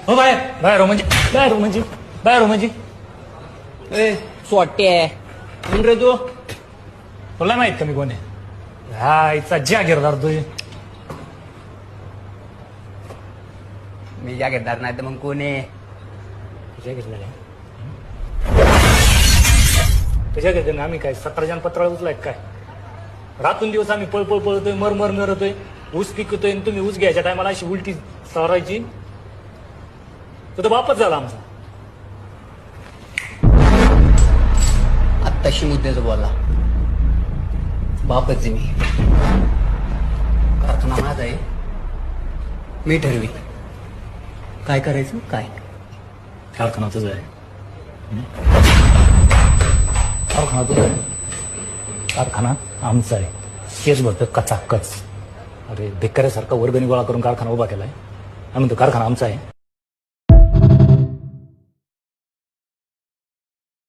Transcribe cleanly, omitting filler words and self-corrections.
हो बाहेर बाहेर हो म्हणजे बाहेर हो म्हणजे बाहेर हो म्हणजे ए सोटे कोण रे तू? तुला माहित का मी कोण आहे? हा इथचा जागीरदार तू. मी जागीरदार नाही तर मग कोण आहे? जागीरदार आहे तुझ्या घेते आम्ही काय 17 जण पत्राळ उचलाय काय? रातून दिवस आम्ही पळपळ पळतोय मरमर मरतोय ऊस पिकतोय आणि तुम्ही ऊस घ्यायच्या टायमाला अशी उलटी सारायची. तो बापच झाला आमचा. आत्ताशी मुद्द्याचं बोला बापच आहे मी. कारखाना माझा आहे मी ठरवी काय करायचं काय. कारखाना तुझा आहे. कारखाना तुझा आहे. कारखाना आमचा आहे. केस भरतं कचाकच. अरे भिकाऱ्यासारखा वर्गणी गोळा करून कारखाना उभा केलाय आणि तो कारखाना आमचा आहे.